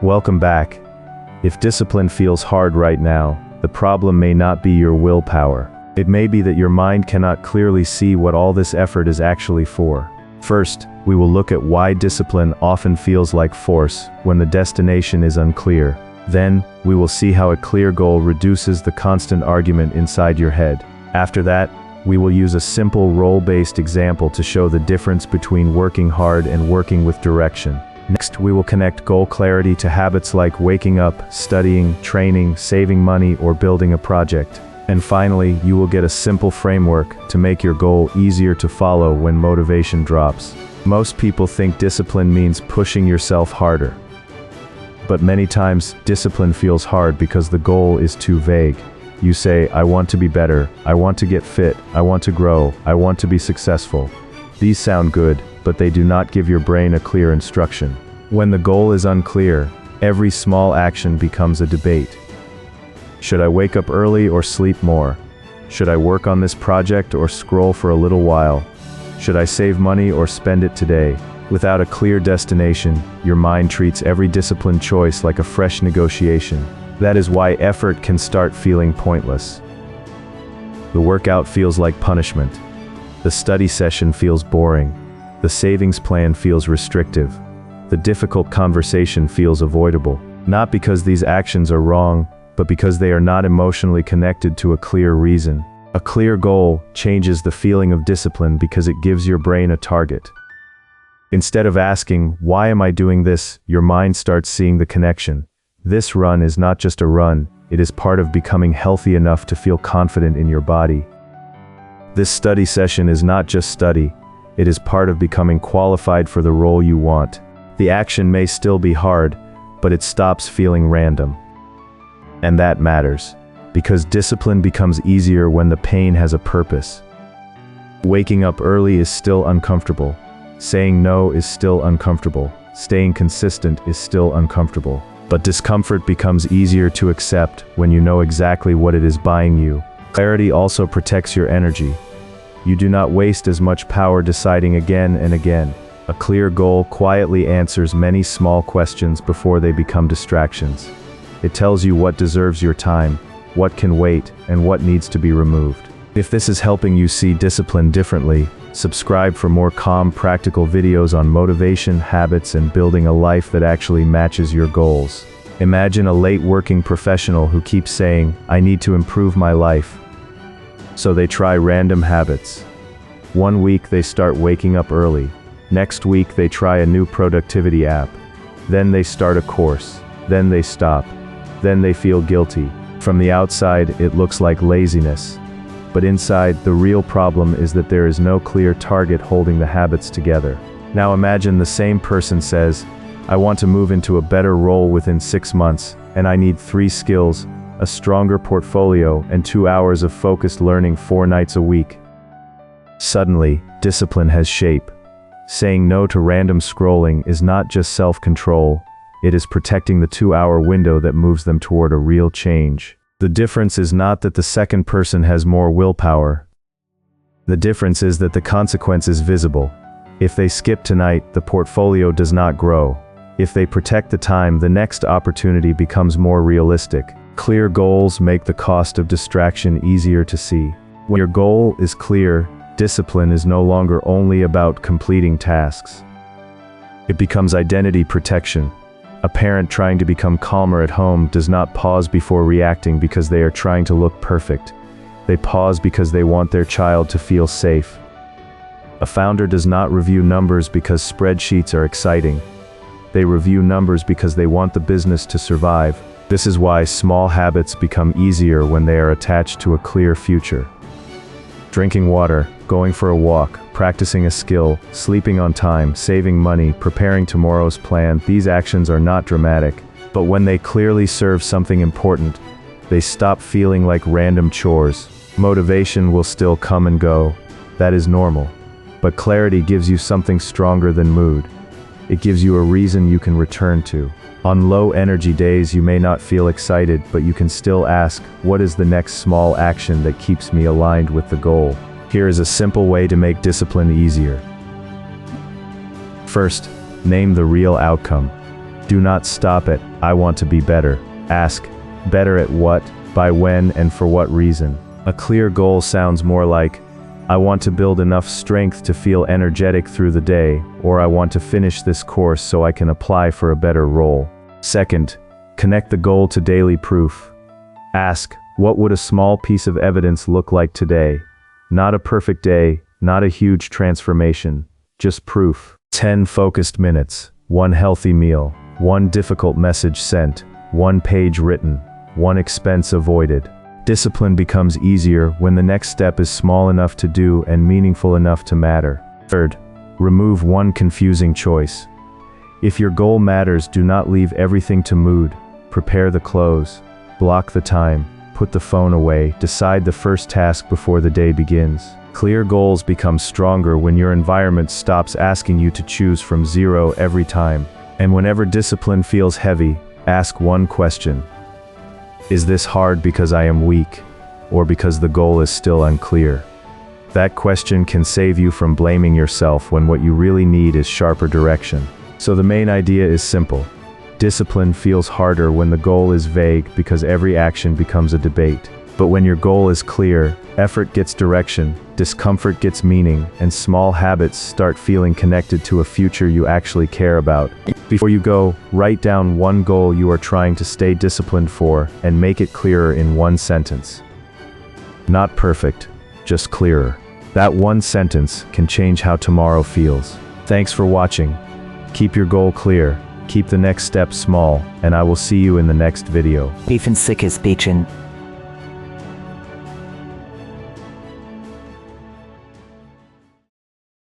Welcome back. If discipline feels hard right now, the problem may not be your willpower. It may be that your mind cannot clearly see what all this effort is actually for. First, we will look at why discipline often feels like force when the destination is unclear. Then, we will see how a clear goal reduces the constant argument inside your head. After that, we will use a simple role-based example to show the difference between working hard and working with direction. Next, we will connect goal clarity to habits like waking up, studying, training, saving money, or building a project. And finally, you will get a simple framework to make your goal easier to follow when motivation drops. Most people think discipline means pushing yourself harder. But many times, discipline feels hard because the goal is too vague. You say, I want to be better, I want to get fit, I want to grow, I want to be successful. These sound good, but they do not give your brain a clear instruction. When the goal is unclear, every small action becomes a debate. Should I wake up early or sleep more? Should I work on this project or scroll for a little while? Should I save money or spend it today? Without a clear destination, your mind treats every disciplined choice like a fresh negotiation. That is why effort can start feeling pointless. The workout feels like punishment. The study session feels boring. The savings plan feels restrictive. The difficult conversation feels avoidable. Not because these actions are wrong, but because they are not emotionally connected to a clear reason. A clear goal changes the feeling of discipline because it gives your brain a target. Instead of asking, why am I doing this, your mind starts seeing the connection. This run is not just a run, it is part of becoming healthy enough to feel confident in your body. This study session is not just study, it is part of becoming qualified for the role you want. The action may still be hard, but it stops feeling random. And that matters, because discipline becomes easier when the pain has a purpose. Waking up early is still uncomfortable. Saying no is still uncomfortable. Staying consistent is still uncomfortable. But discomfort becomes easier to accept when you know exactly what it is buying you. Clarity also protects your energy. You do not waste as much power deciding again and again. A clear goal quietly answers many small questions before they become distractions. It tells you what deserves your time, what can wait, and what needs to be removed. If this is helping you see discipline differently, subscribe for more calm, practical videos on motivation, habits, and building a life that actually matches your goals. Imagine a late working professional who keeps saying, I need to improve my life. So they try random habits. One week they start waking up early. Next week they try a new productivity app. Then they start a course. Then they stop. Then they feel guilty. From the outside, it looks like laziness. But inside, the real problem is that there is no clear target holding the habits together. Now imagine the same person says, I want to move into a better role within 6 months, and I need 3 skills, a stronger portfolio, and 2 hours of focused learning 4 nights a week. Suddenly, discipline has shape. Saying no to random scrolling is not just self-control, it is protecting the 2-hour window that moves them toward a real change. The difference is not that the second person has more willpower. The difference is that the consequence is visible. If they skip tonight, the portfolio does not grow. If they protect the time, the next opportunity becomes more realistic. Clear goals make the cost of distraction easier to see. When your goal is clear, discipline is no longer only about completing tasks. It becomes identity protection. A parent trying to become calmer at home does not pause before reacting because they are trying to look perfect. They pause because they want their child to feel safe. A founder does not review numbers because spreadsheets are exciting. They review numbers because they want the business to survive. This is why small habits become easier when they are attached to a clear future. Drinking water, going for a walk, practicing a skill, sleeping on time, saving money, preparing tomorrow's plan, these actions are not dramatic, but when they clearly serve something important, they stop feeling like random chores. Motivation will still come and go. That is normal. But clarity gives you something stronger than mood. It gives you a reason you can return to. On low energy days you may not feel excited, but you can still ask, what is the next small action that keeps me aligned with the goal? Here is a simple way to make discipline easier. First, name the real outcome. Do not stop at, I want to be better. Ask, better at what, by when, and for what reason. A clear goal sounds more like, I want to build enough strength to feel energetic through the day, or I want to finish this course so I can apply for a better role. Second, connect the goal to daily proof. Ask, what would a small piece of evidence look like today? Not a perfect day, not a huge transformation, just proof. 10 focused minutes, 1 healthy meal, 1 difficult message sent, 1 page written, 1 expense avoided. Discipline becomes easier when the next step is small enough to do and meaningful enough to matter. Third, remove 1 confusing choice. If your goal matters, do not leave everything to mood. Prepare the clothes, block the time, put the phone away, decide the first task before the day begins. Clear goals become stronger when your environment stops asking you to choose from 0 every time. And whenever discipline feels heavy, ask 1 question. Is this hard because I am weak, or because the goal is still unclear? That question can save you from blaming yourself when what you really need is sharper direction. So the main idea is simple. Discipline feels harder when the goal is vague because every action becomes a debate. But when your goal is clear, effort gets direction, discomfort gets meaning, and small habits start feeling connected to a future you actually care about. Before you go, write down 1 goal you are trying to stay disciplined for and make it clearer in 1 sentence. Not perfect, just clearer. That 1 sentence can change how tomorrow feels. Thanks for watching. Keep your goal clear, keep the next step small, and I will see you in the next video. Even sick is beachin.